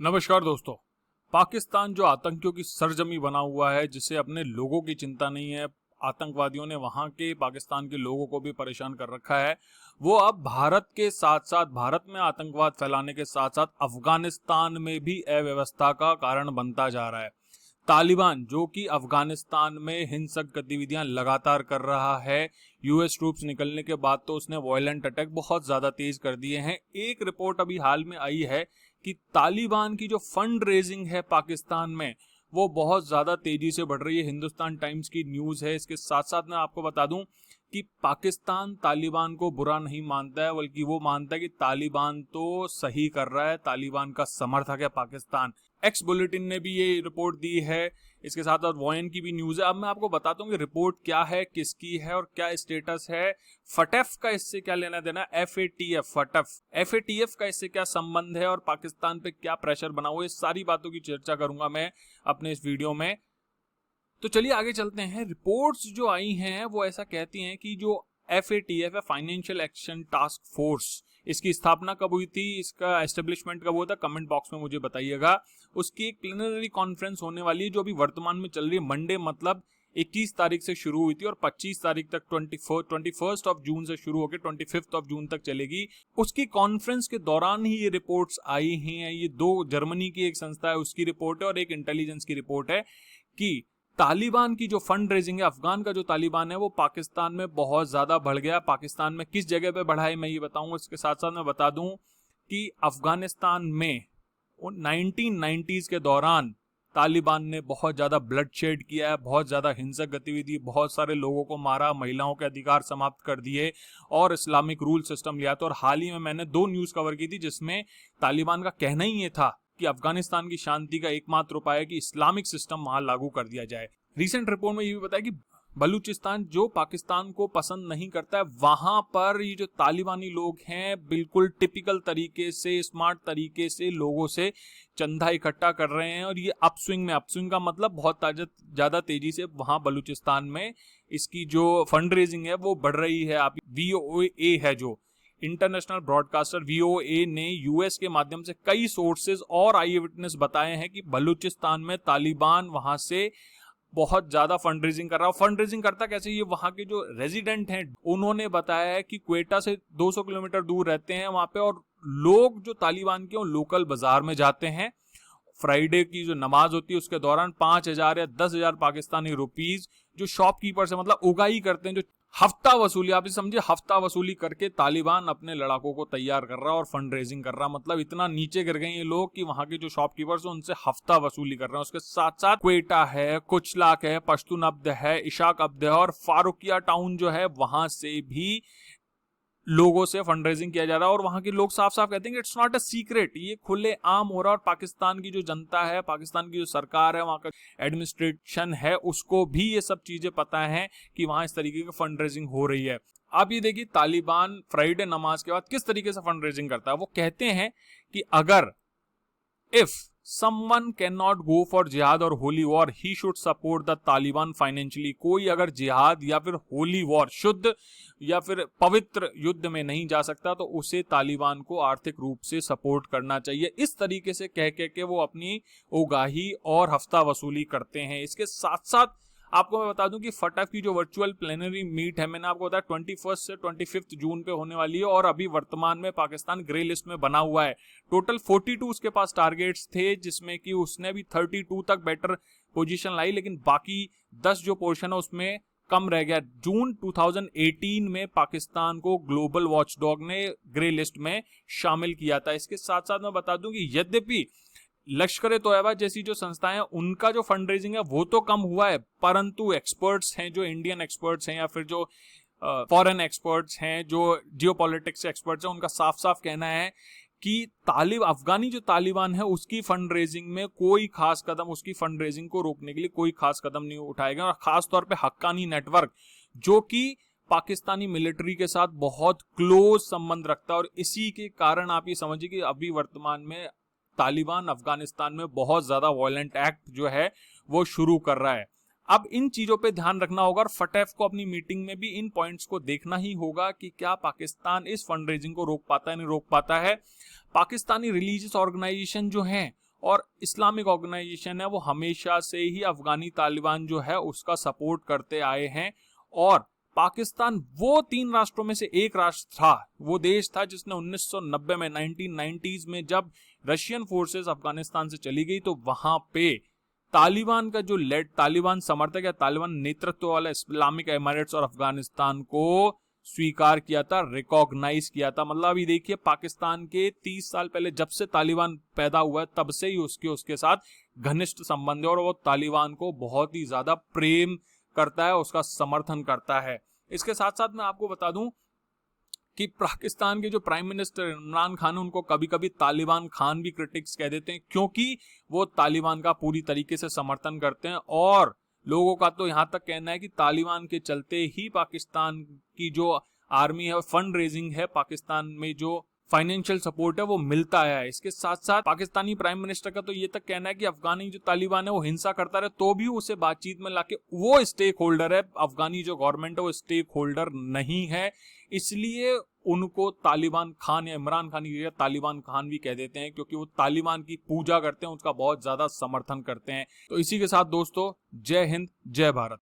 नमस्कार दोस्तों। पाकिस्तान जो आतंकियों की सरजमी बना हुआ है, जिसे अपने लोगों की चिंता नहीं है, आतंकवादियों ने वहां के पाकिस्तान के लोगों को भी परेशान कर रखा है। वो अब भारत के साथ साथ, भारत में आतंकवाद फैलाने के साथ साथ अफगानिस्तान में भी अव्यवस्था का कारण बनता जा रहा है। तालिबान जो कि अफगानिस्तान में हिंसक गतिविधियां लगातार कर रहा है, यूएस ट्रूप्स निकलने के बाद तो उसने वायलेंट अटैक बहुत ज्यादा तेज कर दिए हैं। एक रिपोर्ट अभी हाल में आई है कि तालिबान की जो फंड रेजिंग है पाकिस्तान में, वो बहुत ज्यादा तेजी से बढ़ रही है। हिंदुस्तान टाइम्स की न्यूज है। इसके साथ साथ मैं आपको बता दूं कि पाकिस्तान तालिबान को बुरा नहीं मानता है, बल्कि वो मानता है कि तालिबान तो सही कर रहा है, तालिबान का समर्थक है पाकिस्तान। एक्स बुलेटिन ने भी ये रिपोर्ट दी है। इसके साथ साथ वॉयन की भी न्यूज है। अब मैं आपको बताता हूँ कि रिपोर्ट क्या है, किसकी है और क्या स्टेटस है। फटेफ का इससे क्या लेना देना, FATF, फटेफ, FATF का इससे क्या संबंध है और पाकिस्तान पे क्या प्रेशर बना हुआ है, इस सारी बातों की चर्चा करूंगा मैं अपने इस वीडियो में। तो चलिए आगे चलते हैं। रिपोर्ट्स जो आई हैं वो ऐसा कहती हैं कि जो FATF है, फाइनेंशियल एक्शन टास्क फोर्स, इसकी स्थापना कब हुई थी, इसका एस्टेब्लिशमेंट कब हुआ था, कमेंट बॉक्स में मुझे बताइएगा। उसकी एक प्लेनरी कॉन्फ्रेंस होने वाली है जो अभी वर्तमान में चल रही है। मंडे मतलब 21 तारीख से शुरू हुई थी और 25 तारीख तक 21 ऑफ जून से शुरू होकर 25 ऑफ जून तक चलेगी। उसकी कॉन्फ्रेंस के दौरान ही ये रिपोर्ट्स आई हैं। ये दो, जर्मनी की एक संस्था है उसकी रिपोर्ट है और एक इंटेलिजेंस की रिपोर्ट है कि तालिबान की जो फंड रेजिंग है, अफगान का जो तालिबान है वो पाकिस्तान में बहुत ज्यादा बढ़ गया। पाकिस्तान में किस जगह पे बढ़ा है मैं ये बताऊंगा। इसके साथ साथ मैं बता दूं कि अफगानिस्तान में 1990s के दौरान तालिबान ने बहुत ज्यादा ब्लडशेड किया है, बहुत ज्यादा हिंसक गतिविधि, बहुत सारे लोगों को मारा, महिलाओं के अधिकार समाप्त कर दिए और इस्लामिक रूल सिस्टम लिया था। और हाल ही में मैंने 2 न्यूज कवर की थी जिसमें तालिबान का कहना ही ये था कि अफगानिस्तान की शांति का एकमात्र उपाय है कि इस्लामिक सिस्टम वहां लागू कर दिया जाए। रिसेंट रिपोर्ट में ये भी बताया कि बलूचिस्तान जो पाकिस्तान को पसंद नहीं करता है, वहां पर ये जो तालिबानी लोग हैं बिल्कुल टिपिकल तरीके से, स्मार्ट तरीके से लोगों से चंदा इकट्ठा कर रहे हैं और ये अपस्विंग में, अपस्विंग का मतलब बहुत ज्यादा तेजी से वहां बलूचिस्तान में इसकी जो फंड रेजिंग है वो बढ़ रही है। आप VOA है जो इंटरनेशनल ब्रॉडकास्टर, VOA ने यूएस के माध्यम से कई सोर्सेज और आई विटनेस बताए हैं कि बलूचिस्तान में तालिबान वहां से बहुत ज्यादा फंड रेजिंग कर रहा है। फंड रेजिंग करता कैसे, ये वहां के जो रेजिडेंट हैं उन्होंने बताया है कि क्वेटा से 200 किलोमीटर दूर रहते हैं वहां पे, और लोग जो तालिबान के लोकल बाजार में जाते हैं, फ्राइडे की जो नमाज होती है उसके दौरान 5,000 या 10,000 पाकिस्तानी रुपीज जो शॉपकीपर से, मतलब उगाही करते हैं, जो हफ्ता वसूली, आप समझिए हफ्ता वसूली करके तालिबान अपने लड़ाकों को तैयार कर रहा है और फंड रेजिंग कर रहा है। मतलब इतना नीचे गिर गए ये लोग कि वहां के जो शॉपकीपर्स हैं उनसे हफ्ता वसूली कर रहे हैं। उसके साथ साथ क्वेटा है, कुचलाक है, पश्तून अब्द है, इशाक अब्द है और फारूकिया टाउन जो है वहां से भी लोगों से फंड रेजिंग किया जा रहा है। और वहां के लोग साफ साफ कहते हैं कि इट्स नॉट अ सीक्रेट, ये खुले आम हो रहा है। और पाकिस्तान की जो जनता है, पाकिस्तान की जो सरकार है, वहां का एडमिनिस्ट्रेशन है, उसको भी ये सब चीजें पता है कि वहां इस तरीके की फंड रेजिंग हो रही है। आप ये देखिए तालिबान फ्राइडे नमाज के बाद किस तरीके से फंड रेजिंग करता है। वो कहते हैं कि अगर if someone cannot go for जिहाद और holy war, he should support the Taliban financially. कोई अगर जिहाद या फिर होली वॉर, शुद्ध या फिर पवित्र युद्ध में नहीं जा सकता तो उसे तालिबान को आर्थिक रूप से सपोर्ट करना चाहिए। इस तरीके से कह के वो अपनी उगाही और हफ्ता वसूली करते हैं। इसके साथ साथ आपको मैं बता दूं कि फटफ की जो वर्चुअल प्लेनरी मीट है, मैंने आपको बताया 21 से 25 जून पे होने वाली है और अभी वर्तमान में पाकिस्तान ग्रे लिस्ट में बना हुआ है। टोटल 42 उसके पास टारगेट्स थे, जिसमें कि उसने भी 32 तक बेटर पोजीशन लाई, लेकिन बाकी 10 जो पोर्शन है उसमें कम रह गया। जून 2018 में पाकिस्तान को ग्लोबल वॉचडॉग ने ग्रे लिस्ट में शामिल किया था। इसके साथ साथ मैं बता दूं कि यद्यपि लश्कर-ए-तोयबा जैसी जो संस्थाएं हैं उनका जो फंड रेजिंग है वो तो कम हुआ है, परंतु एक्सपर्ट्स हैं, जो इंडियन एक्सपर्ट्स हैं या फिर जो फॉरेन एक्सपर्ट्स हैं, जो जियोपॉलिटिक्स एक्सपर्ट्स हैं, उनका साफ साफ कहना है कि अफगानी जो तालिबान है उसकी फंड रेजिंग में कोई खास कदम, उसकी फंड रेजिंग को रोकने के लिए कोई खास कदम नहीं उठाएगा। और खास तौर पे हक्कानी नेटवर्क जो कि पाकिस्तानी मिलिट्री के साथ बहुत क्लोज संबंध रखता है, और इसी के कारण आप ये समझिए कि अभी वर्तमान में तालिबान अफगानिस्तान में बहुत ज्यादा वायलेंट एक्ट जो है वो शुरू कर रहा है। अब इन चीजों पे ध्यान रखना होगा और फटेफ को अपनी मीटिंग में भी इन पॉइंट्स को देखना ही होगा कि क्या पाकिस्तान इस फंड रेजिंग को रोक पाता है, नहीं रोक पाता है। पाकिस्तानी रिलीजियस ऑर्गेनाइजेशन जो हैं और इस्लामिक ऑर्गेनाइजेशन है वो हमेशा से ही अफगानी तालिबान जो है उसका सपोर्ट करते आए हैं। और पाकिस्तान वो 3 राष्ट्रों में से एक राष्ट्र था, वो देश था जिसने 1990 में 1990s में जब रशियन फोर्सेस अफगानिस्तान से चली गई तो वहां पे तालिबान का जो तालिबान समर्थक या तालिबान नेतृत्व वाला इस्लामिक एमिरेट्स और अफगानिस्तान को स्वीकार किया था, रिकॉग्नाइज किया था। मतलब अभी देखिए पाकिस्तान के 30 साल पहले जब से तालिबान पैदा हुआ है तब से ही उसके साथ घनिष्ठ संबंध है और वो तालिबान को बहुत ही ज्यादा प्रेम करता है, उसका समर्थन करता है। इसके साथ साथ मैं आपको बता दूं कि पाकिस्तान के जो प्राइम मिनिस्टर इमरान खान, उनको कभी कभी तालिबान खान भी क्रिटिक्स कह देते हैं, क्योंकि वो तालिबान का पूरी तरीके से समर्थन करते हैं। और लोगों का तो यहां तक कहना है कि तालिबान के चलते ही पाकिस्तान की जो आर्मी है, फंड रेजिंग है, पाकिस्तान में जो फाइनेंशियल सपोर्ट है वो मिलता है। इसके साथ साथ पाकिस्तानी प्राइम मिनिस्टर का तो ये तक कहना है कि अफगानी जो तालिबान है वो हिंसा करता रहे तो भी उसे बातचीत में लाके, वो स्टेक होल्डर है, अफगानी जो गवर्नमेंट है वो स्टेक होल्डर नहीं है, इसलिए उनको तालिबान खान या इमरान खान की तालिबान खान भी कह देते हैं, क्योंकि वो तालिबान की पूजा करते हैं, उसका बहुत ज्यादा समर्थन करते हैं। तो इसी के साथ दोस्तों, जय हिंद, जय भारत।